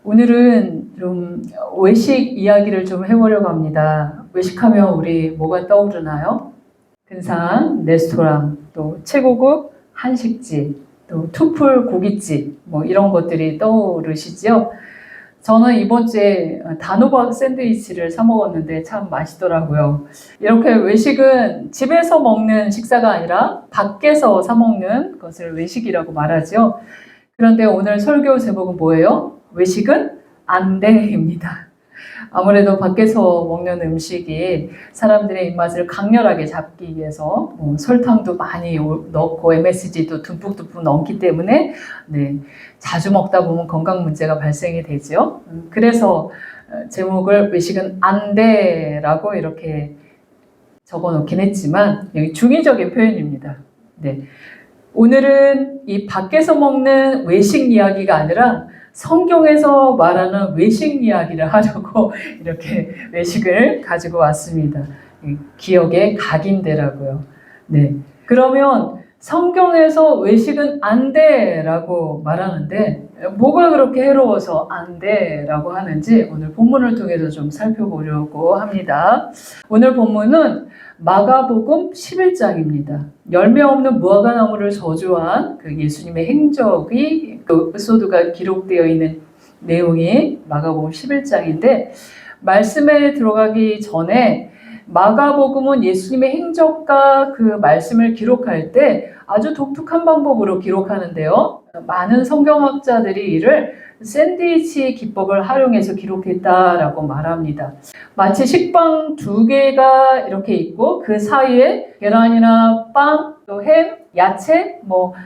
오늘은 좀 외식 이야기를 좀 해보려고 합니다. 외식하면 우리 뭐가 떠오르나요? 근사한 레스토랑, 또 최고급 한식집, 또 투풀 고깃집, 뭐 이런 것들이 떠오르시죠? 저는 이번 주에 단호박 샌드위치를 사 먹었는데 참 맛있더라고요. 이렇게 외식은 집에서 먹는 식사가 아니라 밖에서 사 먹는 것을 외식이라고 말하죠. 그런데 오늘 설교 제목은 뭐예요? 외식은 안 돼입니다. 아무래도 밖에서 먹는 음식이 사람들의 입맛을 강렬하게 잡기 위해서 설탕도 많이 넣고 MSG도 듬뿍듬뿍 넣기 때문에 자주 먹다 보면 건강 문제가 발생이 되죠. 그래서 제목을 외식은 안 돼라고 이렇게 적어 놓긴 했지만 여기 중의적인 표현입니다. 오늘은 이 밖에서 먹는 외식 이야기가 아니라 성경에서 말하는 외식 이야기를 하려고 이렇게 외식을 가지고 왔습니다. 기억의 각인대라고요. 그러면 성경에서 외식은 안 돼라고 말하는데 뭐가 그렇게 해로워서 안 돼라고 하는지 오늘 본문을 통해서 좀 살펴보려고 합니다. 오늘 본문은 마가복음 11장입니다. 열매 없는 무화과나무를 저주한 그 예수님의 행적이 그 에피소드가 기록되어 있는 내용이 마가복음 11장인데 말씀에 들어가기 전에 마가복음은 예수님의 행적과 그 말씀을 기록할 때 아주 독특한 방법으로 기록하는데요. 많은 성경학자들이 이를 샌드위치 기법을 활용해서 기록했다라고 말합니다. 마치 식빵 2개가 이렇게 있고 그 사이에 계란이나 빵, 또 햄, 야채,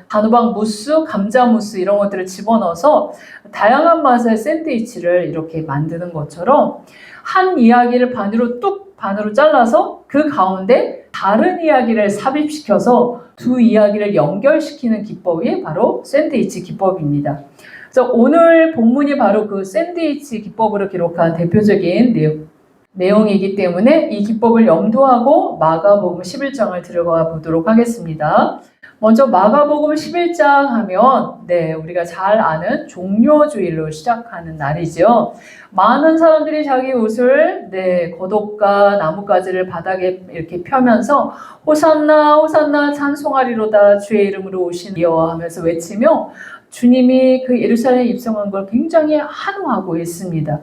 단호박 무스, 감자 무스 이런 것들을 집어넣어서 다양한 맛의 샌드위치를 이렇게 만드는 것처럼 한 이야기를 반으로 잘라서 그 가운데 다른 이야기를 삽입시켜서 두 이야기를 연결시키는 기법이 바로 샌드위치 기법입니다. 그래서 오늘 본문이 바로 그 샌드위치 기법으로 기록한 대표적인 내용이기 때문에 이 기법을 염두하고 마가복음 11장을 들어가 보도록 하겠습니다. 먼저 마가복음 11장 하면 우리가 잘 아는 종려주일로 시작하는 날이죠. 많은 사람들이 자기 옷을 겉옷과 나뭇가지를 바닥에 이렇게 펴면서 호산나 호산나 찬송하리로다 주의 이름으로 오신 이여 하면서 외치며 주님이 그 예루살렘에 입성한 걸 굉장히 환호하고 있습니다.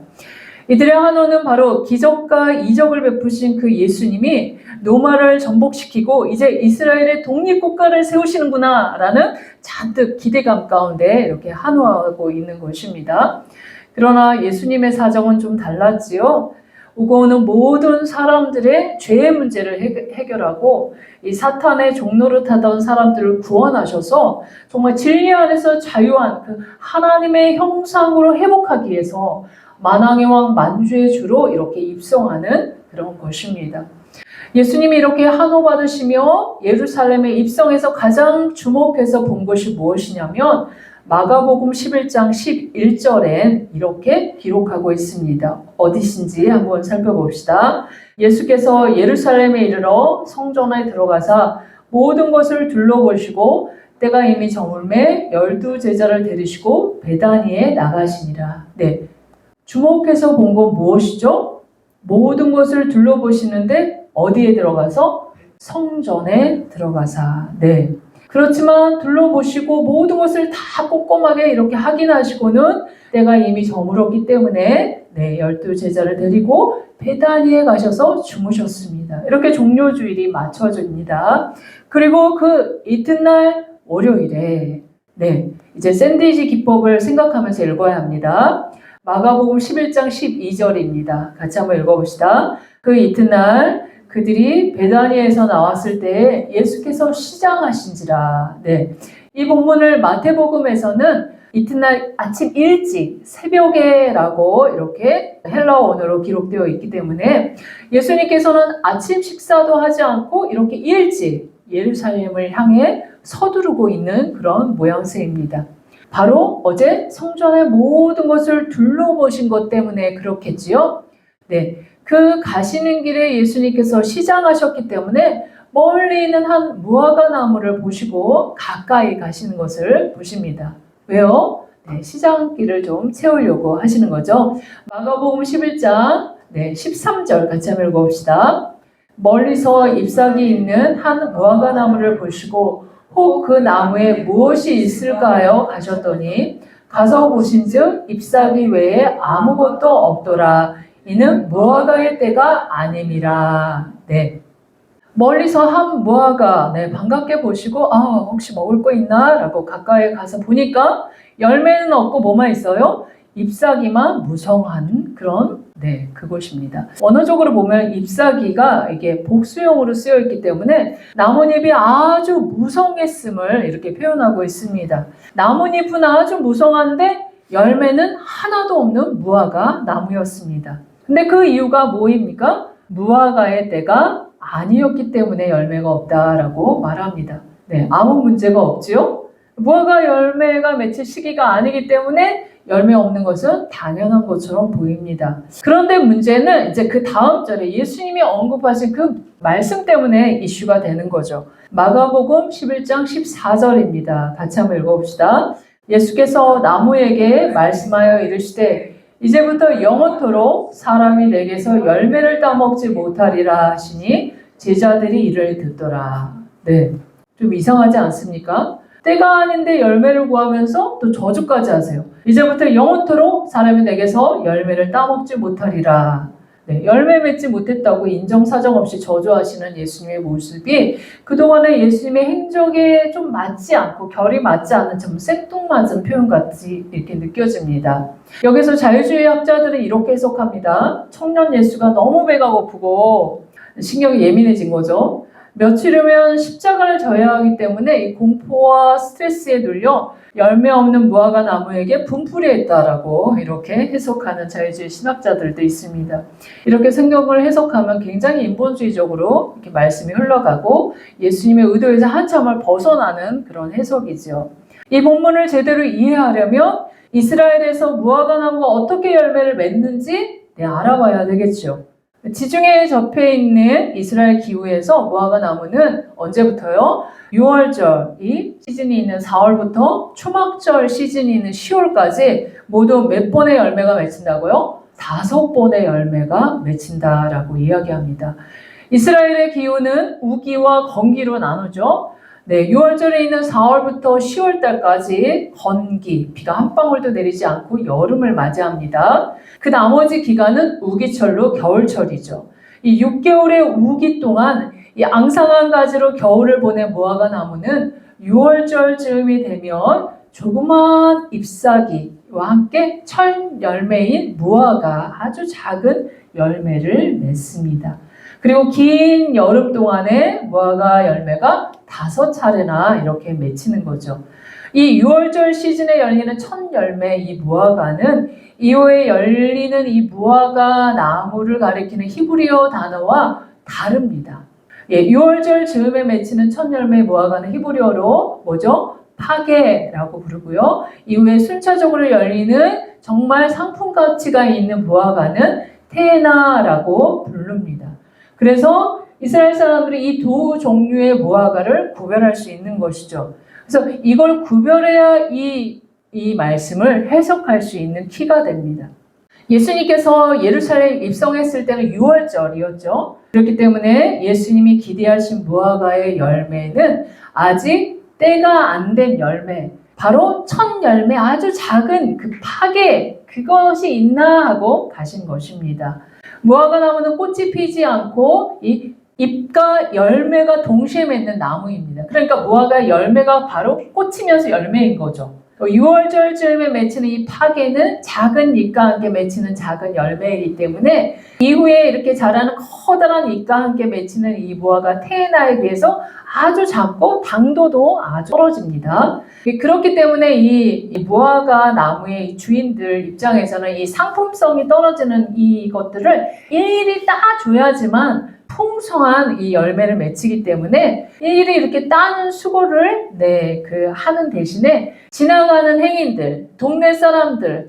이들의 환호는 바로 기적과 이적을 베푸신 그 예수님이 로마를 정복시키고 이제 이스라엘의 독립국가를 세우시는구나 라는 잔뜩 기대감 가운데 이렇게 환호하고 있는 것입니다. 그러나 예수님의 사정은 좀 달랐지요. 오고 오는 모든 사람들의 죄의 문제를 해결하고 이 사탄의 종노릇하던 사람들을 구원하셔서 정말 진리 안에서 자유한 그 하나님의 형상으로 회복하기 위해서 만왕의 왕 만주의 주로 이렇게 입성하는 그런 것입니다. 예수님이 이렇게 환호받으시며 예루살렘에 입성해서 가장 주목해서 본 것이 무엇이냐면 마가복음 11장 11절엔 이렇게 기록하고 있습니다. 어디신지 한번 살펴봅시다. 예수께서 예루살렘에 이르러 성전에 들어가사 모든 것을 둘러보시고 때가 이미 저물매 12제자를 데리시고 베다니에 나가시니라. 주목해서 본 건 무엇이죠? 모든 것을 둘러보시는데 어디에 들어가서? 성전에 들어가사. 그렇지만 둘러보시고 모든 것을 다 꼼꼼하게 이렇게 확인하시고는 때가 이미 저물었기 때문에 12제자를 데리고 베다니에 가셔서 주무셨습니다. 이렇게 종료주일이 맞춰집니다. 그리고 그 이튿날 월요일에 이제 샌드위치 기법을 생각하면서 읽어야 합니다. 마가복음 11장 12절입니다. 같이 한번 읽어봅시다. 그 이튿날 그들이 베다니에서 나왔을 때 예수께서 시장하신지라. 이 본문을 마태복음에서는 이튿날 아침 일찍 새벽에라고 이렇게 헬라어 언어로 기록되어 있기 때문에 예수님께서는 아침 식사도 하지 않고 이렇게 일찍 예루살렘을 향해 서두르고 있는 그런 모양새입니다. 바로 어제 성전의 모든 것을 둘러보신 것 때문에 그렇겠지요. 그 가시는 길에 예수님께서 시장하셨기 때문에 멀리 있는 한 무화과 나무를 보시고 가까이 가시는 것을 보십니다. 왜요? 시장길을 좀 채우려고 하시는 거죠. 마가복음 11장 13절 같이 한번 읽어봅시다. 멀리서 잎사귀 있는 한 무화과 나무를 보시고 혹 그 나무에 무엇이 있을까 하여 가셨더니 가서 보신즉 잎사귀 외에 아무것도 없더라. 이는 무화과의 때가 아님이라. 멀리서 한 무화과 반갑게 보시고 혹시 먹을 거 있나? 라고 가까이 가서 보니까 열매는 없고 뭐만 있어요? 잎사귀만 무성한 그런 그것입니다. 원어적으로 보면 잎사귀가 이게 복수형으로 쓰여 있기 때문에 나뭇잎이 아주 무성했음을 이렇게 표현하고 있습니다. 나뭇잎은 아주 무성한데 열매는 하나도 없는 무화과 나무였습니다. 근데 그 이유가 뭐입니까? 무화과의 때가 아니었기 때문에 열매가 없다라고 말합니다. 아무 문제가 없지요? 무화과 열매가 맺힐 시기가 아니기 때문에 열매 없는 것은 당연한 것처럼 보입니다. 그런데 문제는 이제 그 다음 절에 예수님이 언급하신 그 말씀 때문에 이슈가 되는 거죠. 마가복음 11장 14절입니다. 같이 한번 읽어봅시다. 예수께서 나무에게 말씀하여 이르시되 이제부터 영원토록 사람이 내게서 열매를 따먹지 못하리라 하시니 제자들이 이를 듣더라. 좀 이상하지 않습니까? 때가 아닌데 열매를 구하면서 또 저주까지 하세요. 이제부터 영원토록 사람이 내게서 열매를 따먹지 못하리라. 열매 맺지 못했다고 인정사정 없이 저주하시는 예수님의 모습이 그동안의 예수님의 행적에 좀 맞지 않고 결이 맞지 않는 좀 생뚱맞은 표현같이 이렇게 느껴집니다. 여기서 자유주의 학자들은 이렇게 해석합니다. 청년 예수가 너무 배가 고프고 신경이 예민해진 거죠. 며칠 후면 십자가를 져야 하기 때문에 이 공포와 스트레스에 눌려 열매 없는 무화과 나무에게 분풀이했다라고 이렇게 해석하는 자유주의 신학자들도 있습니다. 이렇게 성경을 해석하면 굉장히 인본주의적으로 이렇게 말씀이 흘러가고 예수님의 의도에서 한참을 벗어나는 그런 해석이죠. 이 본문을 제대로 이해하려면 이스라엘에서 무화과 나무가 어떻게 열매를 맺는지 알아봐야 되겠죠. 지중해에 접해 있는 이스라엘 기후에서 무화과 나무는 언제부터요? 6월절 이 시즌이 있는 4월부터 초막절 시즌이 있는 10월까지 모두 몇 번의 열매가 맺힌다고요? 5번의 열매가 맺힌다라고 이야기합니다. 이스라엘의 기후는 우기와 건기로 나누죠. 6월절에 있는 4월부터 10월달까지 건기, 비가 한 방울도 내리지 않고 여름을 맞이합니다. 그 나머지 기간은 우기철로 겨울철이죠. 이 6개월의 우기 동안 이 앙상한 가지로 겨울을 보낸 무화과 나무는 6월절쯤이 되면 조그만 잎사귀와 함께 첫 열매인 무화과 아주 작은 열매를 맺습니다. 그리고 긴 여름 동안에 무화과 열매가 5차례나 이렇게 맺히는 거죠. 이 6월절 시즌에 열리는 첫 열매 이 무화과는 이후에 열리는 이 무화과 나무를 가리키는 히브리어 단어와 다릅니다. 6월절 즈음에 맺히는 첫 열매 무화과는 히브리어로 뭐죠? 파게라고 부르고요. 이후에 순차적으로 열리는 정말 상품 가치가 있는 무화과는 테나라고 부릅니다. 그래서 이스라엘 사람들이 이 두 종류의 무화과를 구별할 수 있는 것이죠. 그래서 이걸 구별해야 이 말씀을 해석할 수 있는 키가 됩니다. 예수님께서 예루살렘 입성했을 때는 6월절이었죠. 그렇기 때문에 예수님이 기대하신 무화과의 열매는 아직 때가 안 된 열매, 바로 첫 열매 아주 작은 그 파게 그것이 있나 하고 가신 것입니다. 무화과 나무는 꽃이 피지 않고 이 잎과 열매가 동시에 맺는 나무입니다. 그러니까 무화과 열매가 바로 꽂히면서 열매인 거죠. 6월절쯤에 맺히는 이 파게는 작은 잎과 함께 맺히는 작은 열매이기 때문에 이후에 이렇게 자라는 커다란 잎과 함께 맺히는 이 무화과 테에나에 비해서 아주 작고 당도도 아주 떨어집니다. 그렇기 때문에 이 무화과 나무의 주인들 입장에서는 이 상품성이 떨어지는 이것들을 일일이 따줘야지만 풍성한 이 열매를 맺히기 때문에 일일이 이렇게 따는 수고를 하는 대신에 지나가는 행인들, 동네 사람들,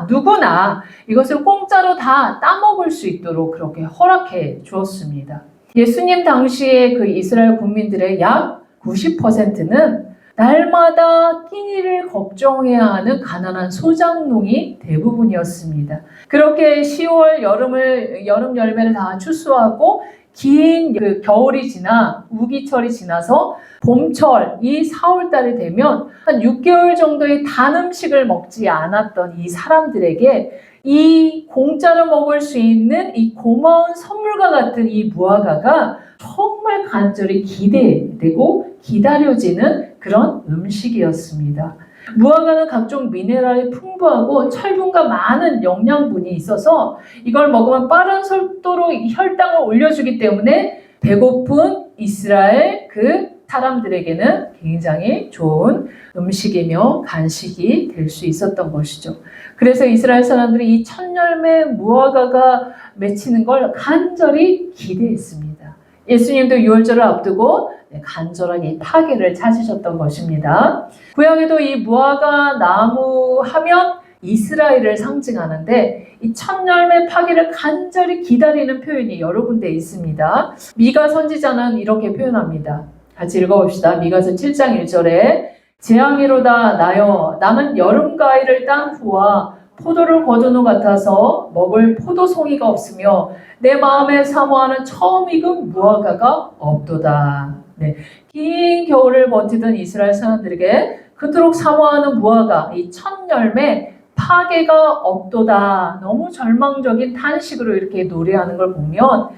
누구나 이것을 공짜로 다 따먹을 수 있도록 그렇게 허락해 주었습니다. 예수님 당시에 그 이스라엘 국민들의 약 90%는 날마다 끼니를 걱정해야 하는 가난한 소작농이 대부분이었습니다. 그렇게 10월 여름 열매를 다 추수하고 긴 그 겨울이 지나 우기철이 지나서 봄철 이 4월 달이 되면 한 6개월 정도의 단 음식을 먹지 않았던 이 사람들에게 이 공짜로 먹을 수 있는 이 고마운 선물과 같은 이 무화과가 정말 간절히 기대되고 기다려지는 그런 음식이었습니다. 무화과는 각종 미네랄이 풍부하고 철분과 많은 영양분이 있어서 이걸 먹으면 빠른 속도로 혈당을 올려주기 때문에 배고픈 이스라엘 그 사람들에게는 굉장히 좋은 음식이며 간식이 될 수 있었던 것이죠. 그래서 이스라엘 사람들이 이 첫열매 무화과가 맺히는 걸 간절히 기대했습니다. 예수님도 유월절을 앞두고 간절하게 파괴를 찾으셨던 것입니다. 구약에도 이 무화과 나무 하면 이스라엘을 상징하는데 이 첫열매 파괴를 간절히 기다리는 표현이 여러 군데 있습니다. 미가 선지자는 이렇게 표현합니다. 같이 읽어봅시다. 미가서 7장 1절에 재앙이로다 나여 나는 여름가위를 딴 후와 포도를 거둔 후 같아서 먹을 포도송이가 없으며 내 마음에 사모하는 처음 익은 무화과가 없도다. 네. 긴 겨울을 버티던 이스라엘 사람들에게 그토록 사모하는 무화과 이 첫 열매 파괴가 없도다. 너무 절망적인 탄식으로 이렇게 노래하는 걸 보면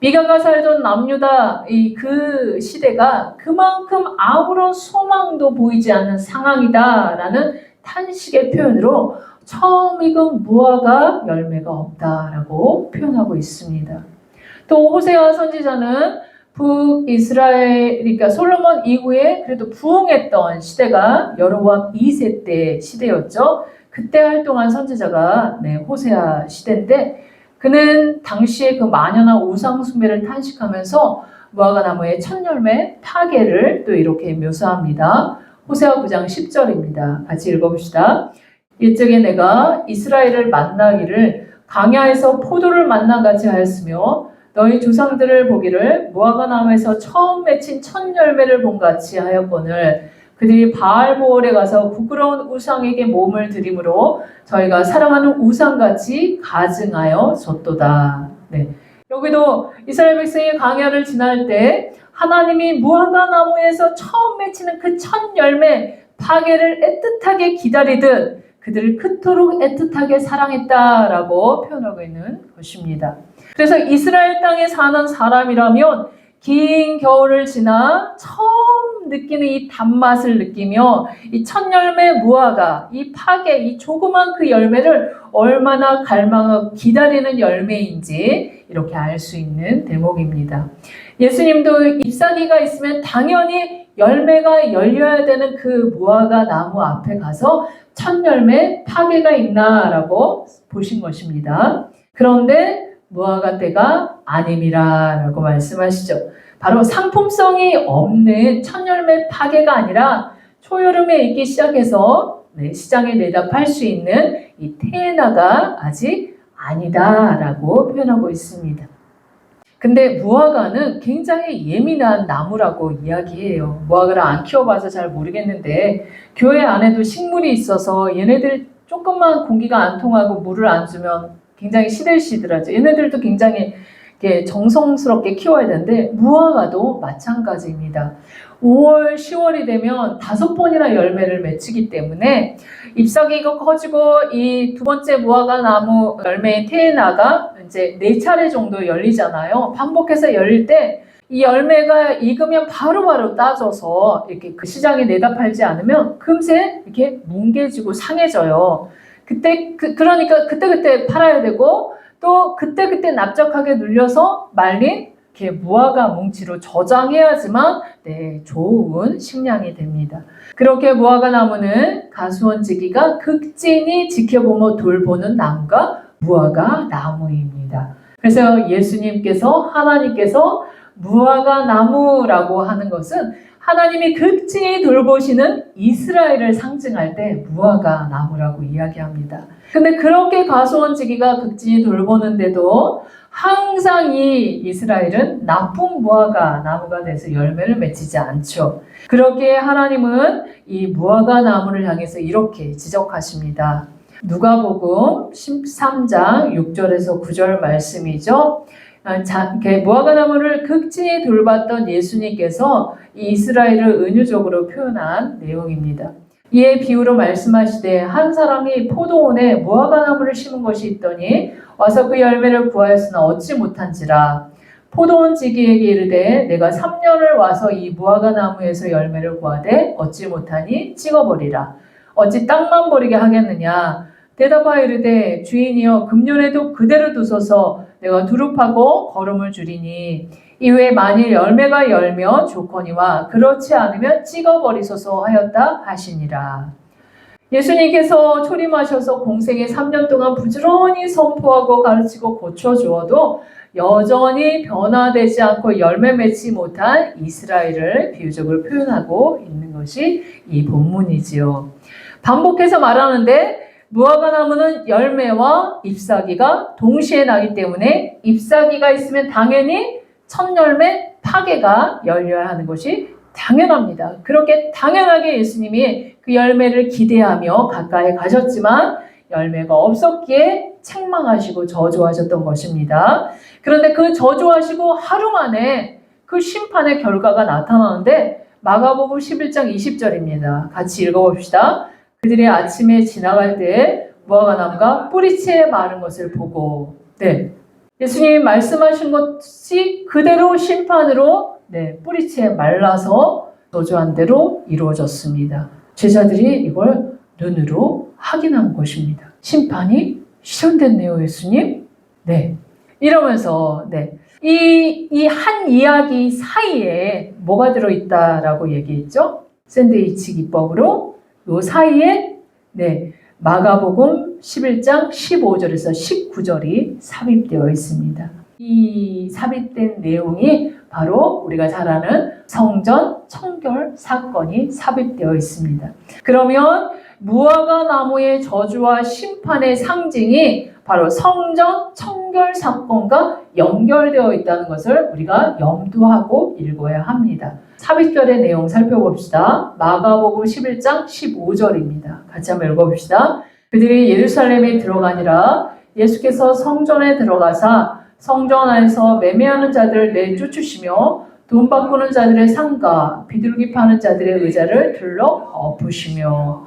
미가가 살던 남유다 그 시대가 그만큼 아무런 소망도 보이지 않는 상황이다라는 탄식의 표현으로 처음 익은 무화과 열매가 없다라고 표현하고 있습니다. 또 호세아 선지자는 북이스라엘 그러니까 솔로몬 이후에 그래도 부흥했던 시대가 여로보암 2세 때 시대였죠. 그때 활동한 선지자가 호세아 시대인데 그는 당시에 그 만연한 우상 숭배를 탄식하면서 무화과 나무의 첫 열매 파괴를 또 이렇게 묘사합니다. 호세아 9장 10절입니다. 같이 읽어봅시다. 이적에 내가 이스라엘을 만나기를 강야에서 포도를 만나같이 하였으며 너희 조상들을 보기를 무화과 나무에서 처음 맺힌 첫 열매를 본 같이 하였거늘 그들이 바알보올에 가서 부끄러운 우상에게 몸을 들이므로 저희가 사랑하는 우상같이 가증하여 졌도다. 네. 여기도 이스라엘 백성이 강야를 지날 때 하나님이 무화과 나무에서 처음 맺히는 그 첫 열매 파괴를 애틋하게 기다리듯 그들을 그토록 애틋하게 사랑했다라고 표현하고 있는 것입니다. 그래서 이스라엘 땅에 사는 사람이라면 긴 겨울을 지나 처음 느끼는 이 단맛을 느끼며 이 첫 열매 무화과, 이 파괴, 이 조그만 그 열매를 얼마나 갈망하고 기다리는 열매인지 이렇게 알 수 있는 대목입니다. 예수님도 잎사귀가 있으면 당연히 열매가 열려야 되는 그 무화과 나무 앞에 가서 첫 열매 파괴가 있나라고 보신 것입니다. 그런데 무화과 때가 아님이라 라고 말씀하시죠. 바로 상품성이 없는 첫 열매 파괴가 아니라 초여름에 익기 시작해서 시장에 내다 팔 수 있는 이 테에나가 아직 아니다라고 표현하고 있습니다. 근데 무화과는 굉장히 예민한 나무라고 이야기해요. 무화과를 안 키워봐서 잘 모르겠는데 교회 안에도 식물이 있어서 얘네들 조금만 공기가 안 통하고 물을 안 주면 굉장히 시들시들하죠. 얘네들도 굉장히 정성스럽게 키워야 되는데 무화과도 마찬가지입니다. 5월, 10월이 되면 5번이나 열매를 맺히기 때문에 잎사귀가 커지고 이 두 번째 무화과 나무 열매인 테에나가 이제 4차례 정도 열리잖아요. 반복해서 열릴 때 이 열매가 익으면 바로바로 따져서 이렇게 그 시장에 내다 팔지 않으면 금세 이렇게 뭉개지고 상해져요. 그러니까 그때 팔아야 되고 또 그때 납작하게 눌려서 말린 이렇게 무화과 뭉치로 저장해야지만 좋은 식량이 됩니다. 그렇게 무화과 나무는 가수원지기가 극진히 지켜보며 돌보는 나무가 무화과 나무입니다. 그래서 예수님께서 하나님께서 무화과 나무라고 하는 것은 하나님이 극진히 돌보시는 이스라엘을 상징할 때 무화과 나무라고 이야기합니다. 근데 그렇게 가수원지기가 극진히 돌보는데도 항상 이 이스라엘은 나쁜 무화과 나무가 돼서 열매를 맺히지 않죠. 그렇게 하나님은 이 무화과 나무를 향해서 이렇게 지적하십니다. 누가복음 13장 6절에서 9절 말씀이죠. 무화과 나무를 극진히 돌봤던 예수님께서 이 이스라엘을 은유적으로 표현한 내용입니다. 이에 비유로 말씀하시되 한 사람이 포도원에 무화과 나무를 심은 것이 있더니 와서 그 열매를 구하였으나 얻지 못한지라. 포도원 지기에게 이르되 내가 3년을 와서 이 무화과 나무에서 열매를 구하되 얻지 못하니 찍어버리라. 어찌 땅만 버리게 하겠느냐. 대답하여 이르되 주인이여 금년에도 그대로 두소서. 내가 두릅하고 거름을 주리니 이후에 만일 열매가 열면 좋거니와 그렇지 않으면 찍어버리소서 하였다 하시니라. 예수님께서 초림하셔서 공생의 3년 동안 부지런히 선포하고 가르치고 고쳐주어도 여전히 변화되지 않고 열매 맺지 못한 이스라엘을 비유적으로 표현하고 있는 것이 이 본문이지요. 반복해서 말하는데 무화과 나무는 열매와 잎사귀가 동시에 나기 때문에 잎사귀가 있으면 당연히 첫 열매 파괴가 열려야 하는 것이 당연합니다. 그렇게 당연하게 예수님이 그 열매를 기대하며 가까이 가셨지만 열매가 없었기에 책망하시고 저주하셨던 것입니다. 그런데 그 저주하시고 하루 만에 그 심판의 결과가 나타나는데 마가복음 11장 20절입니다. 같이 읽어봅시다. 그들이 아침에 지나갈 때 무화과 나무가 뿌리채 마른 것을 보고 예수님이 말씀하신 것이 그대로 심판으로 뿌리채 말라서 저주한 대로 이루어졌습니다. 제자들이 이걸 눈으로 확인한 것입니다. 심판이 실현됐네요, 예수님. 이러면서 이 한 이야기 사이에 뭐가 들어있다라고 얘기했죠? 샌드위치 기법으로 이 사이에 마가복음 11장 15절에서 19절이 삽입되어 있습니다. 이 삽입된 내용이 바로 우리가 잘 아는 성전 청결 사건이 삽입되어 있습니다. 그러면 무화과 나무의 저주와 심판의 상징이 바로 성전 청결 사건과 연결되어 있다는 것을 우리가 염두하고 읽어야 합니다. 삽입절의 내용 살펴봅시다. 마가복음 11장 15절입니다. 같이 한번 읽어봅시다. 그들이 예루살렘에 들어가니라. 예수께서 성전에 들어가사 성전 안에서 매매하는 자들을 내쫓으시며 돈 바꾸는 자들의 상가, 비둘기 파는 자들의 의자를 들러 엎으시며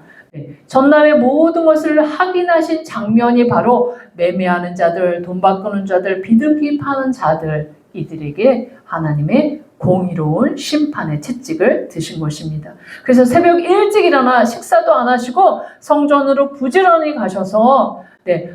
전날의 모든 것을 확인하신 장면이 바로 매매하는 자들, 돈 바꾸는 자들, 비둘기 파는 자들, 이들에게 하나님의 공의로운 심판의 채찍을 드신 것입니다. 그래서 새벽 일찍 일어나 식사도 안 하시고 성전으로 부지런히 가셔서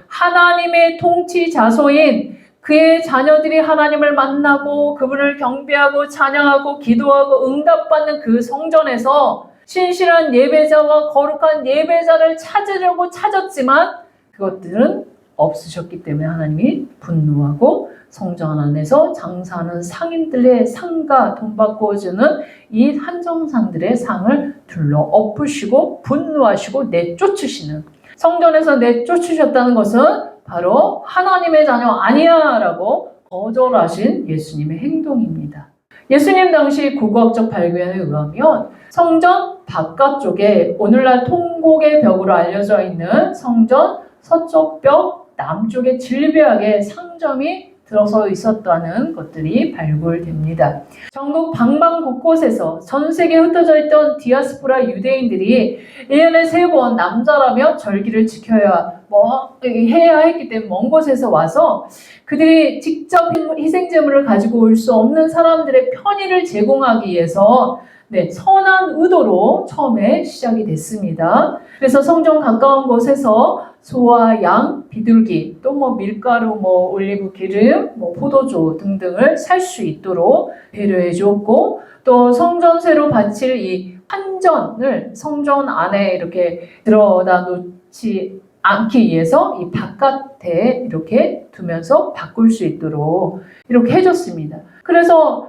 하나님의 통치 자소인 그의 자녀들이 하나님을 만나고 그분을 경배하고 찬양하고 기도하고 응답받는 그 성전에서 신실한 예배자와 거룩한 예배자를 찾으려고 찾았지만 그것들은 없으셨기 때문에 하나님이 분노하고 성전 안에서 장사하는 상인들의 상가, 돈 바꿔주는 이 한정상들의 상을 둘러 엎으시고 분노하시고 내쫓으시는, 성전에서 내쫓으셨다는 것은 바로 하나님의 자녀 아니야 라고 거절하신 예수님의 행동입니다. 예수님 당시 고고학적 발견에 의하면 성전 바깥쪽에 오늘날 통곡의 벽으로 알려져 있는 성전 서쪽 벽 남쪽에 질비하게 상점이 들어서 있었다는 것들이 발굴됩니다. 전국 방방 곳곳에서 전 세계에 흩어져 있던 디아스포라 유대인들이 1년에 3번 남자라며 절기를 지켜야 해야 했기 때문에 먼 곳에서 와서 그들이 직접 희생제물을 가지고 올 수 없는 사람들의 편의를 제공하기 위해서 선한 의도로 처음에 시작이 됐습니다. 그래서 성전 가까운 곳에서 소와 양, 비둘기, 또 밀가루, 올리브 기름, 포도주 등등을 살 수 있도록 배려해 주었고, 또 성전세로 바칠 이 환전을 성전 안에 이렇게 들어다 놓지 않기 위해서 이 바깥에 이렇게 두면서 바꿀 수 있도록 이렇게 해줬습니다. 그래서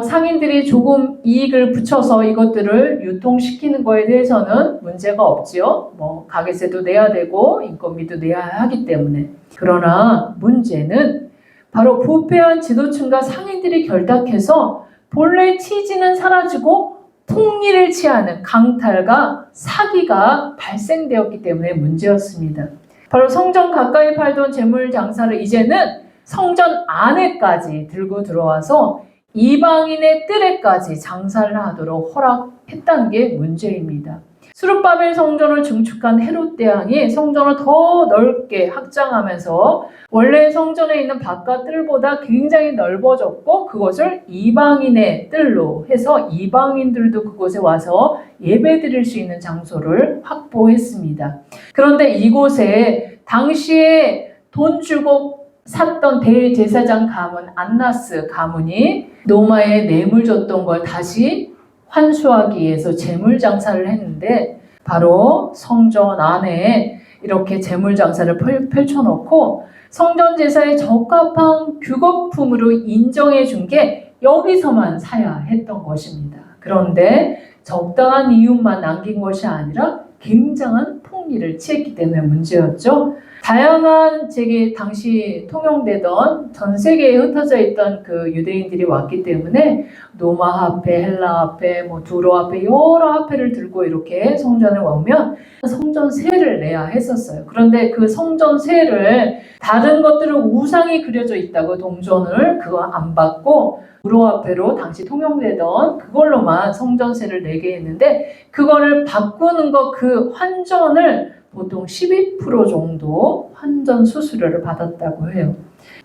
상인들이 조금 이익을 붙여서 이것들을 유통시키는 거에 대해서는 문제가 없지요. 가게세도 내야 되고 인건비도 내야 하기 때문에. 그러나 문제는 바로 부패한 지도층과 상인들이 결탁해서 본래 취지는 사라지고 폭리를 취하는 강탈과 사기가 발생되었기 때문에 문제였습니다. 바로 성전 가까이 팔던 재물 장사를 이제는 성전 안에까지 들고 들어와서 이방인의 뜰에까지 장사를 하도록 허락했다는 게 문제입니다. 수르바벨 성전을 증축한 헤롯 대왕이 성전을 더 넓게 확장하면서 원래 성전에 있는 바깥 뜰보다 굉장히 넓어졌고 그것을 이방인의 뜰로 해서 이방인들도 그곳에 와서 예배드릴 수 있는 장소를 확보했습니다. 그런데 이곳에 당시에 돈 주고 샀던 대제사장 가문 안나스 가문이 노마에 뇌물 줬던 걸 다시 환수하기 위해서 재물 장사를 했는데 바로 성전 안에 이렇게 재물 장사를 펼쳐놓고 성전 제사에 적합한 규격품으로 인정해 준 게 여기서만 사야 했던 것입니다. 그런데 적당한 이윤만 남긴 것이 아니라 굉장한 폭리를 취했기 때문에 문제였죠. 다양한 당시 통용되던 전 세계에 흩어져 있던 그 유대인들이 왔기 때문에 노마 화폐, 헬라 화폐, 두로 화폐 여러 화폐를 들고 이렇게 성전에 오면 성전세를 내야 했었어요. 그런데 그 성전세를 다른 것들은 우상이 그려져 있다고 동전을 그거 안 받고 유로 화폐로 당시 통용되던 그걸로만 성전세를 내게 했는데 그거를 바꾸는 거 그 환전을 보통 12% 정도 환전 수수료를 받았다고 해요.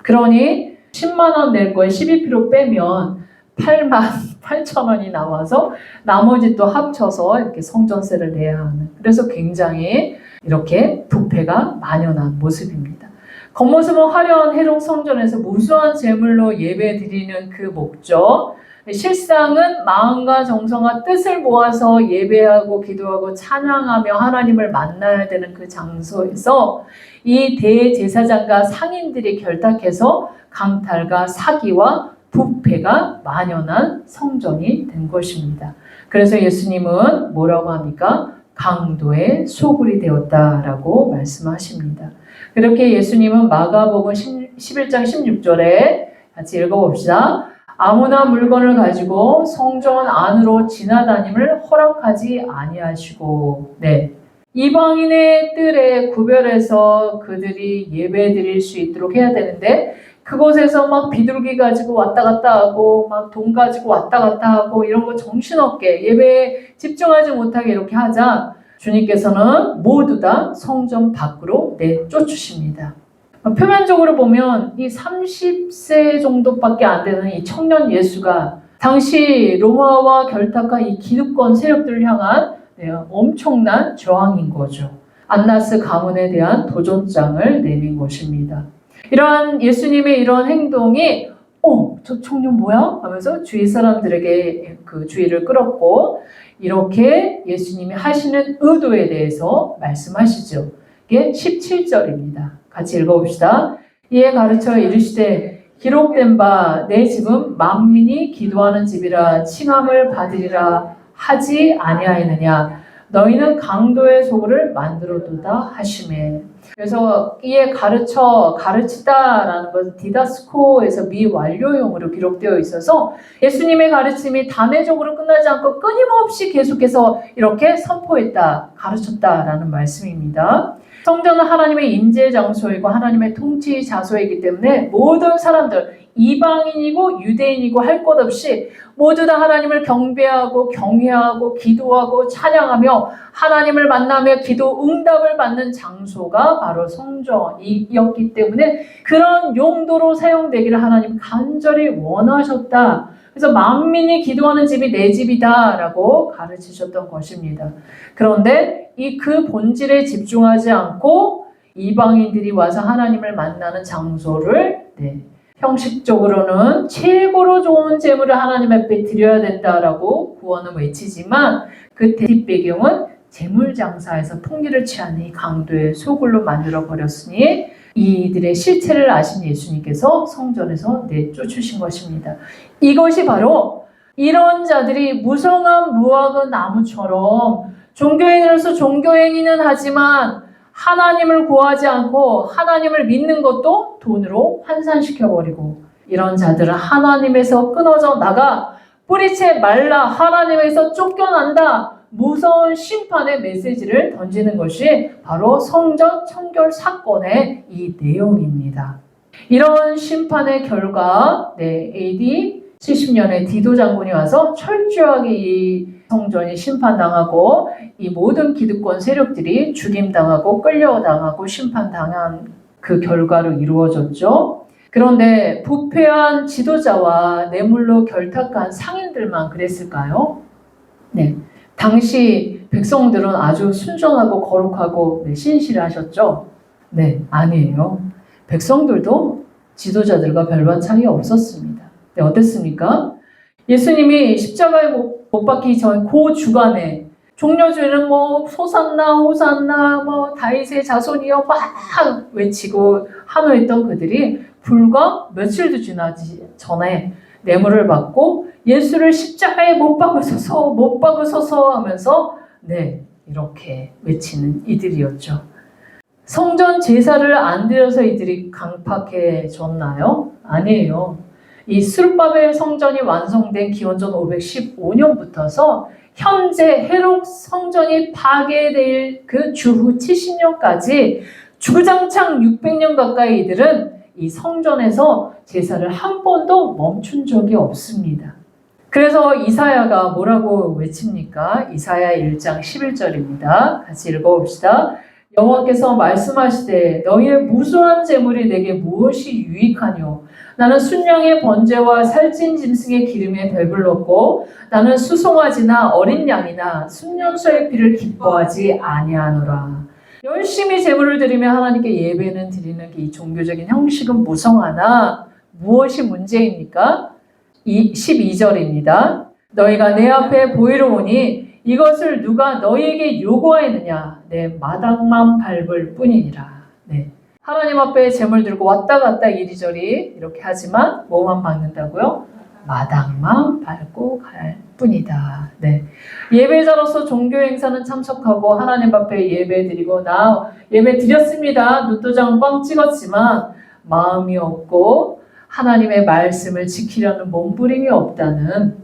그러니 10만 원 낼 거에 12% 빼면 8만 8천 원이 나와서 나머지 또 합쳐서 이렇게 성전세를 내야 하는, 그래서 굉장히 이렇게 부패가 만연한 모습입니다. 겉모습은 화려한 헤롯 성전에서 무수한 제물로 예배 드리는 그 목적, 실상은 마음과 정성과 뜻을 모아서 예배하고 기도하고 찬양하며 하나님을 만나야 되는 그 장소에서 이 대제사장과 상인들이 결탁해서 강탈과 사기와 부패가 만연한 성전이 된 것입니다. 그래서 예수님은 뭐라고 합니까? 강도의 소굴이 되었다라고 말씀하십니다. 그렇게 예수님은 마가복음 11장 16절에 같이 읽어봅시다. 아무나 물건을 가지고 성전 안으로 지나다님을 허락하지 아니하시고, 이방인의 뜰에 구별해서 그들이 예배 드릴 수 있도록 해야 되는데 그곳에서 막 비둘기 가지고 왔다 갔다 하고 막 돈 가지고 왔다 갔다 하고 이런 거 정신없게 예배에 집중하지 못하게 이렇게 하자 주님께서는 모두 다 성전 밖으로 내쫓으십니다. 표면적으로 보면 이 30세 정도밖에 안 되는 이 청년 예수가 당시 로마와 결탁한 이 기득권 세력들을 향한 엄청난 저항인 거죠. 안나스 가문에 대한 도전장을 내민 것입니다. 이러한 예수님의 이런 행동이 저 청년 뭐야? 하면서 주위 사람들에게 그 주의를 끌었고 이렇게 예수님이 하시는 의도에 대해서 말씀하시죠. 이게 17절입니다. 같이 읽어봅시다. 이에 가르쳐 이르시되 기록된 바 내 집은 만민이 기도하는 집이라 칭함을 받으리라 하지 아니하였느냐. 너희는 강도의 소굴을 만들어두다 하시매. 그래서 이에 가르치다라는 것은 디다스코에서 미완료형으로 기록되어 있어서 예수님의 가르침이 단회적으로 끝나지 않고 끊임없이 계속해서 이렇게 선포했다, 가르쳤다라는 말씀입니다. 성전은 하나님의 임재 장소이고 하나님의 통치 자소이기 때문에 모든 사람들, 이방인이고 유대인이고 할 것 없이 모두 다 하나님을 경배하고 경외하고 기도하고 찬양하며 하나님을 만나며 기도 응답을 받는 장소가 바로 성전이었기 때문에 그런 용도로 사용되기를 하나님 간절히 원하셨다. 그래서 만민이 기도하는 집이 내 집이다 라고 가르치셨던 것입니다. 그런데 그 본질에 집중하지 않고 이방인들이 와서 하나님을 만나는 장소를 형식적으로는 최고로 좋은 제물을 하나님 앞에 드려야 된다라고 구원은 외치지만 그 뒷배경은 제물 장사에서 폭리를 취하는 이 강도의 소굴로 만들어 버렸으니 이들의 실체를 아신 예수님께서 성전에서 내쫓으신 것입니다. 이것이 바로 이런 자들이 무성한 무화과 나무처럼 종교행위로서 종교행위는 하지만 하나님을 구하지 않고 하나님을 믿는 것도 돈으로 환산시켜버리고 이런 자들은 하나님에서 끊어져 나가 뿌리채 말라 하나님에서 쫓겨난다. 무서운 심판의 메시지를 던지는 것이 바로 성전 청결 사건의 이 내용입니다. 이런 심판의 결과 AD 70년에 디도 장군이 와서 철저하게 이 성전이 심판당하고 이 모든 기득권 세력들이 죽임당하고 끌려당하고 심판당한 그 결과로 이루어졌죠. 그런데 부패한 지도자와 뇌물로 결탁한 상인들만 그랬을까요? 네. 당시 백성들은 아주 순전하고 거룩하고 신실하셨죠? 네, 아니에요. 백성들도 지도자들과 별반 차이 없었습니다. 네, 어땠습니까? 예수님이 십자가에 못 박히기 전 그 주간에 종려주에는 호산나 호산나 다윗의 자손이여 막 외치고 환호했던 그들이 불과 며칠도 지나지 전에 뇌물을 받고 예수를 십자가에 못 박으소서 하면서 이렇게 외치는 이들이었죠. 성전 제사를 안 드려서 이들이 강팍해졌나요? 아니에요. 이 수르바벨 성전이 완성된 기원전 515년부터서 현재 헤롯 성전이 파괴될 그 주후 70년까지 주구장창 600년 가까이 이들은 이 성전에서 제사를 한 번도 멈춘 적이 없습니다. 그래서 이사야가 뭐라고 외칩니까? 이사야 1장 11절입니다. 같이 읽어봅시다. 여호와께서 말씀하시되 너희의 무수한 재물이 내게 무엇이 유익하뇨? 나는 순양의 번제와 살찐 짐승의 기름에 배불렀고 나는 수송아지나 어린 양이나 순년소의 피를 기뻐하지 아니하노라. 열심히 제물을 드리며 하나님께 예배는 드리는 이 종교적인 형식은 무성하나 무엇이 문제입니까? 12절입니다. 너희가 내 앞에 보이러 오니 이것을 누가 너희에게 요구하였느냐? 내 마당만 밟을 뿐이니라. 하나님 앞에 제물 들고 왔다 갔다 이리저리 이렇게 하지만 뭐만 밟는다고요? 마당만 밟고 갈 뿐이다. 예배자로서 종교 행사는 참석하고 하나님 앞에 예배 드리고 나 예배 드렸습니다. 눈도장 꽝 찍었지만 마음이 없고 하나님의 말씀을 지키려는 몸부림이 없다는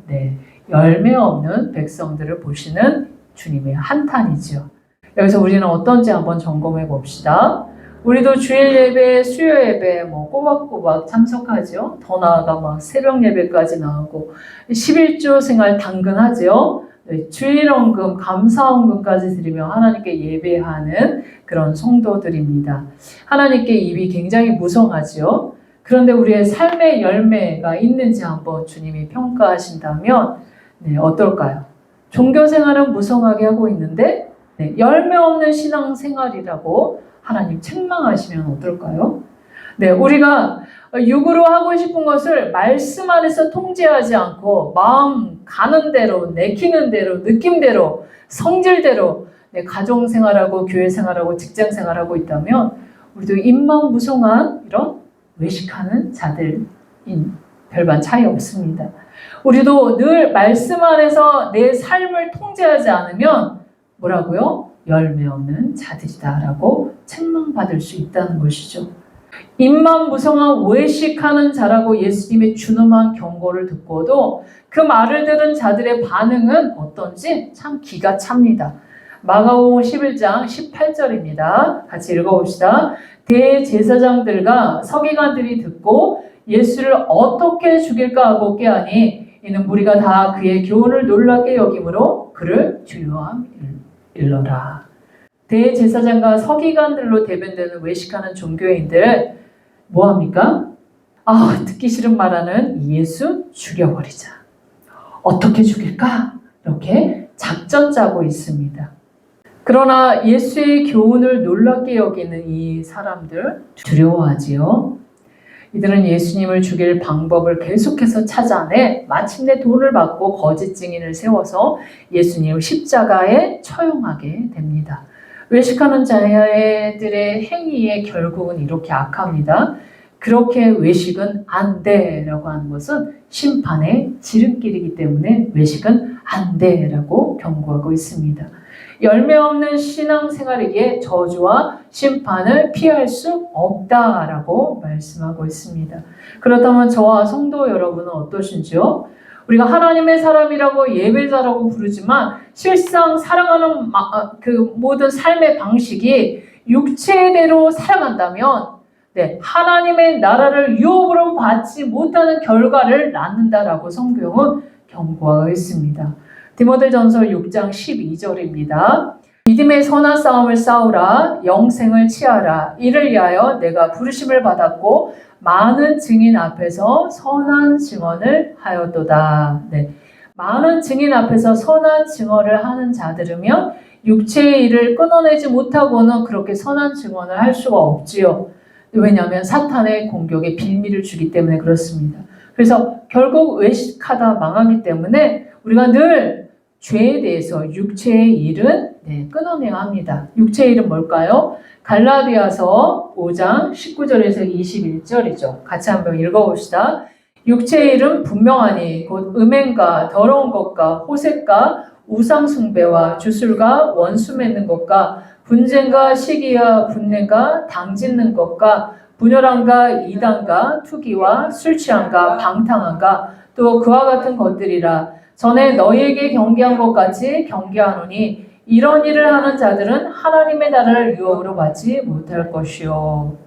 열매 없는 백성들을 보시는 주님의 한탄이죠. 여기서 우리는 어떤지 한번 점검해 봅시다. 우리도 주일 예배, 수요 예배 꼬박꼬박 참석하죠. 더 나아가 새벽 예배까지 나오고 11조 생활 당근하죠. 주일 헌금, 감사 헌금까지 드리며 하나님께 예배하는 그런 성도들입니다. 하나님께 입이 굉장히 무성하죠. 그런데 우리의 삶의 열매가 있는지 한번 주님이 평가하신다면 어떨까요? 종교 생활은 무성하게 하고 있는데 열매 없는 신앙 생활이라고 하나님 책망하시면 어떨까요? 우리가 육으로 하고 싶은 것을 말씀 안에서 통제하지 않고 마음 가는 대로, 내키는 대로, 느낌대로, 성질대로 가정 생활하고 교회 생활하고 직장 생활하고 있다면 우리도 입만 무성한 이런 외식하는 자들인 별반 차이 없습니다. 우리도 늘 말씀 안에서 내 삶을 통제하지 않으면 뭐라고요? 열매 없는 자들이다라고 책망받을 수 있다는 것이죠. 입만 무성한 외식하는 자라고 예수님의 준엄한 경고를 듣고도 그 말을 들은 자들의 반응은 어떤지 참 기가 찹니다. 마가복음 11장 18절입니다. 같이 읽어봅시다. 대제사장들과 서기관들이 듣고 예수를 어떻게 죽일까 하고 꾀하니 이는 무리가 다 그의 교훈을 놀랍게 여김으로 그를 주요함 일러라. 대제사장과 서기관들로 대변되는 외식하는 종교인들 뭐합니까? 듣기 싫은 말하는 예수 죽여버리자. 어떻게 죽일까? 이렇게 작전 짜고 있습니다. 그러나 예수의 교훈을 놀랍게 여기는 이 사람들 두려워하지요. 이들은 예수님을 죽일 방법을 계속해서 찾아내 마침내 돈을 받고 거짓 증인을 세워서 예수님을 십자가에 처형하게 됩니다. 외식하는 자들의 행위의 결국은 이렇게 악합니다. 그렇게 외식은 안 돼라고 하는 것은 심판의 지름길이기 때문에 외식은 안 돼라고 경고하고 있습니다. 열매 없는 신앙생활이기에 저주와 심판을 피할 수 없다라고 말씀하고 있습니다. 그렇다면 저와 성도 여러분은 어떠신지요? 우리가 하나님의 사람이라고 예배자라고 부르지만 실상 살아가는 그 모든 삶의 방식이 육체대로 살아간다면 하나님의 나라를 유업으로 받지 못하는 결과를 낳는다라고 성경은 경고하고 있습니다. 디모데전서 6장 12절입니다. 믿음의 선한 싸움을 싸우라, 영생을 취하라. 이를 위하여 내가 부르심을 받았고 많은 증인 앞에서 선한 증언을 하였도다. 많은 증인 앞에서 선한 증언을 하는 자들이면 육체의 일을 끊어내지 못하고는 그렇게 선한 증언을 할 수가 없지요. 왜냐하면 사탄의 공격에 빌미를 주기 때문에 그렇습니다. 그래서 결국 외식하다 망하기 때문에 우리가 늘 죄에 대해서 육체의 일은 끊어내야 합니다. 육체의 일은 뭘까요? 갈라디아서 5장 19절에서 21절이죠. 같이 한번 읽어봅시다. 육체의 일은 분명하니 곧 음행과 더러운 것과 호색과 우상숭배와 주술과 원수 맺는 것과 분쟁과 시기와 분내가 당짓는 것과 분열함과 이단과 투기와 술취함과 방탕함과 또 그와 같은 것들이라. 전에 너희에게 경계한 것 같이 경계하노니 이런 일을 하는 자들은 하나님의 나라를 유업으로 받지 못할 것이요.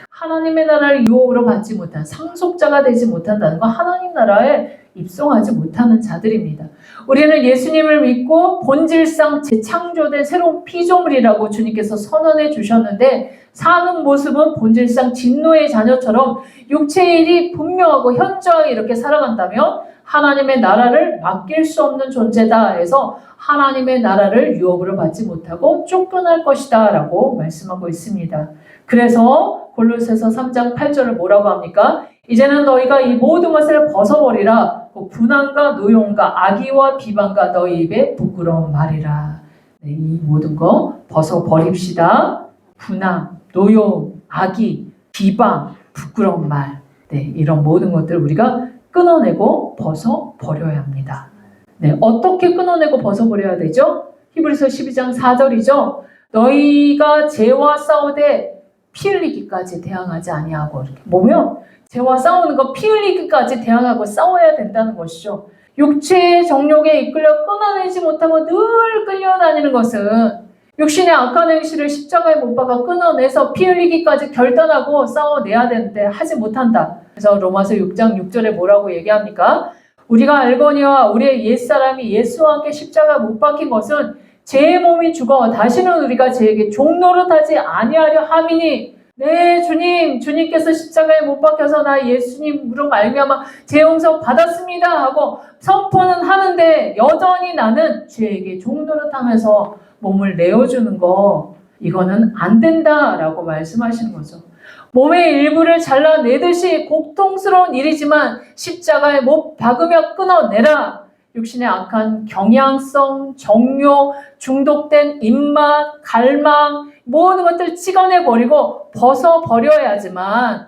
하나님의 나라를 유업으로 받지 못한 상속자가 되지 못한다는 건 하나님 나라에 입성하지 못하는 자들입니다. 우리는 예수님을 믿고 본질상 재창조된 새로운 피조물이라고 주님께서 선언해 주셨는데 사는 모습은 본질상 진노의 자녀처럼 육체의 일이 분명하고 현저하게 이렇게 살아간다면 하나님의 나라를 맡길 수 없는 존재다 해서 하나님의 나라를 유업으로 받지 못하고 쫓겨날 것이다 라고 말씀하고 있습니다. 그래서 골로새서 3장 8절을 뭐라고 합니까? 이제는 너희가 이 모든 것을 벗어버리라. 분한과 노용과 악의와 비방과 너희 입에 부끄러운 말이라. 이 모든 거 벗어버립시다. 분한, 노용, 악의, 비방, 부끄러운 말. 이런 모든 것들 우리가 끊어내고 벗어버려야 합니다. 어떻게 끊어내고 벗어버려야 되죠? 히브리서 12장 4절이죠. 너희가 죄와 싸우되 피 흘리기까지 대항하지 아니하고 이렇게 보면 죄와 싸우는 거 피 흘리기까지 대항하고 싸워야 된다는 것이죠. 육체의 정욕에 이끌려 끊어내지 못하고 늘 끌려다니는 것은 육신의 악한 행실을 십자가에 못 박아 끊어내서 피 흘리기까지 결단하고 싸워내야 되는데 하지 못한다. 그래서 로마서 6장 6절에 뭐라고 얘기합니까? 우리가 알거니와 우리의 옛사람이 예수와 함께 십자가에 못 박힌 것은 죄의 몸이 죽어 다시는 우리가 죄에게 종노릇하지 아니하려 함이니 주님께서 십자가에 못 박혀서 나 예수님으로 말미암아 죄 용서 받았습니다 하고 선포는 하는데 여전히 나는 죄에게 종노릇하면서 몸을 내어주는 거 이거는 안 된다라고 말씀하시는 거죠. 몸의 일부를 잘라내듯이 고통스러운 일이지만 십자가에 못 박으며 끊어내라. 육신의 악한 경향성, 정욕, 중독된 입맛, 갈망 모든 것들 찍어내버리고 벗어버려야지만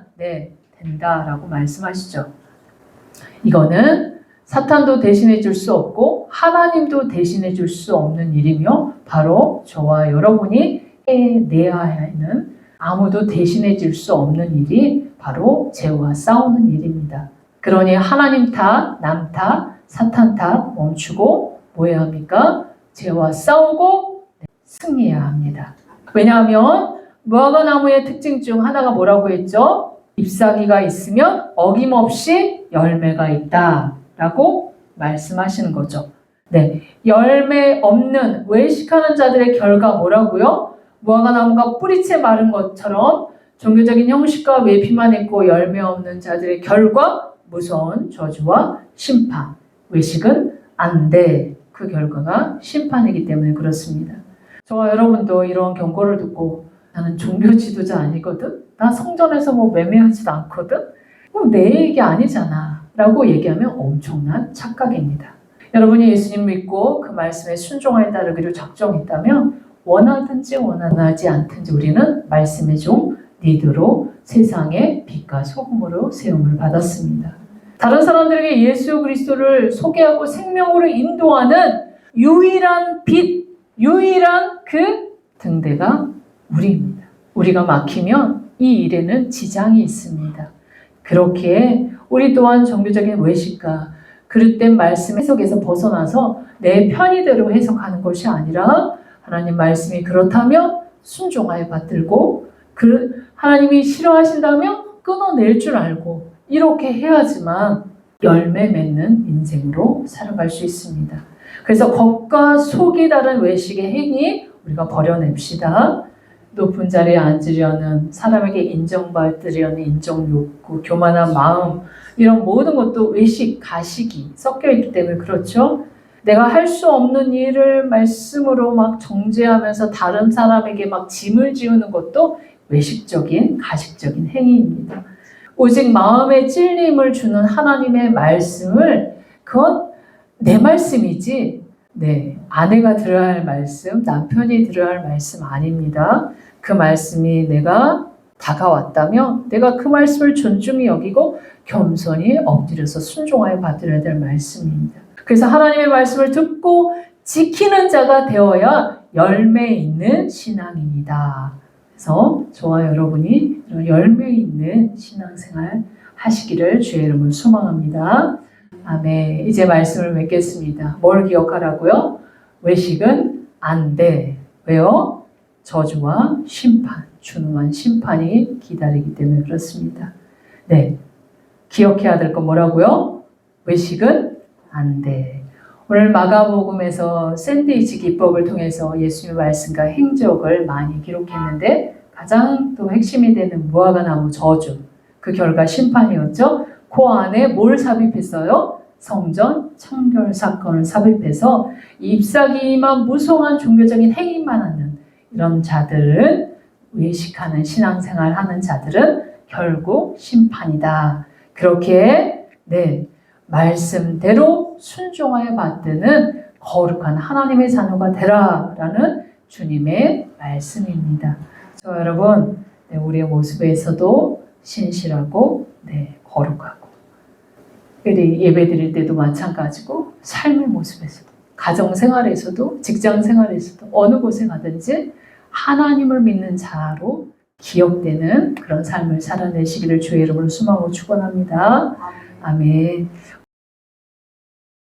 된다라고 말씀하시죠. 이거는 사탄도 대신해 줄 수 없고 하나님도 대신해 줄 수 없는 일이며 바로 저와 여러분이 해내야 하는 아무도 대신해 줄 수 없는 일이 바로 죄와 싸우는 일입니다. 그러니 하나님 탓, 남 탓, 사탄 탓 멈추고 뭐 해야 합니까? 죄와 싸우고 승리해야 합니다. 왜냐하면 무화과나무의 특징 중 하나가 뭐라고 했죠? 잎사귀가 있으면 어김없이 열매가 있다 라고 말씀하시는 거죠. 열매 없는 외식하는 자들의 결과 뭐라고요? 무화과나무가 뿌리채 마른 것처럼 종교적인 형식과 외피만 있고 열매 없는 자들의 결과 무서운 저주와 심판. 외식은 안 돼. 그 결과가 심판이기 때문에 그렇습니다. 저와 여러분도 이런 경고를 듣고 나는 종교 지도자 아니거든? 나 성전에서 매매하지도 않거든? 내 얘기 아니잖아 라고 얘기하면 엄청난 착각입니다. 여러분이 예수님 믿고 그 말씀에 순종하여 따르기로 작정했다면 원하든지 원하지 않든지 우리는 말씀의 종 리더로 세상의 빛과 소금으로 세움을 받았습니다. 다른 사람들에게 예수 그리스도를 소개하고 생명으로 인도하는 유일한 빛, 유일한 그 등대가 우리입니다. 우리가 막히면 이 일에는 지장이 있습니다. 그렇게 우리 또한 종교적인 외식과 그릇된 말씀 해석에서 벗어나서 내 편의대로 해석하는 것이 아니라 하나님 말씀이 그렇다면 순종하여 받들고 하나님이 싫어하신다면 끊어낼 줄 알고 이렇게 해야지만 열매 맺는 인생으로 살아갈 수 있습니다. 그래서 겉과 속이 다른 외식의 행위 우리가 버려냅시다. 높은 자리에 앉으려는 사람에게 인정받으려는 인정욕구, 교만한 마음 이런 모든 것도 외식, 가식이 섞여 있기 때문에 그렇죠. 내가 할 수 없는 일을 말씀으로 막 정죄하면서 다른 사람에게 막 짐을 지우는 것도 외식적인, 가식적인 행위입니다. 오직 마음에 찔림을 주는 하나님의 말씀을 그건 내 말씀이지 아내가 들어야 할 말씀, 남편이 들어야 할 말씀 아닙니다. 그 말씀이 내가 다가왔다면 내가 그 말씀을 존중히 여기고 겸손히 엎드려서 순종하여 받들어야 될 말씀입니다. 그래서 하나님의 말씀을 듣고 지키는 자가 되어야 열매 있는 신앙입니다. 그래서 저와 여러분이 이런 열매 있는 신앙생활 하시기를 주의 이름으로 소망합니다. 아멘. 이제 말씀을 맺겠습니다. 뭘 기억하라고요? 외식은 안 돼. 왜요? 저주와 심판, 준엄한 심판이 기다리기 때문에 그렇습니다. 네, 기억해야 될 건 뭐라고요? 외식은 안 돼. 오늘 마가복음에서 샌드위치 기법을 통해서 예수님의 말씀과 행적을 많이 기록했는데 가장 또 핵심이 되는 무화과나무 저주, 그 결과 심판이었죠. 그 안에 뭘 삽입했어요? 성전 청결 사건을 삽입해서 잎사귀만 무성한 종교적인 행위만 하는 이런 자들은 외식하는 신앙생활 하는 자들은 결국 심판이다. 그렇게 말씀대로 순종하여 받드는 거룩한 하나님의 자녀가 되라라는 주님의 말씀입니다. 여러분 우리의 모습에서도 신실하고 거룩하고 예배 드릴 때도 마찬가지고 삶의 모습에서도 가정생활에서도 직장생활에서도 어느 곳에 가든지 하나님을 믿는 자로 기억되는 그런 삶을 살아내시기를 주의 이름으로 소망하고 축원합니다. 아멘.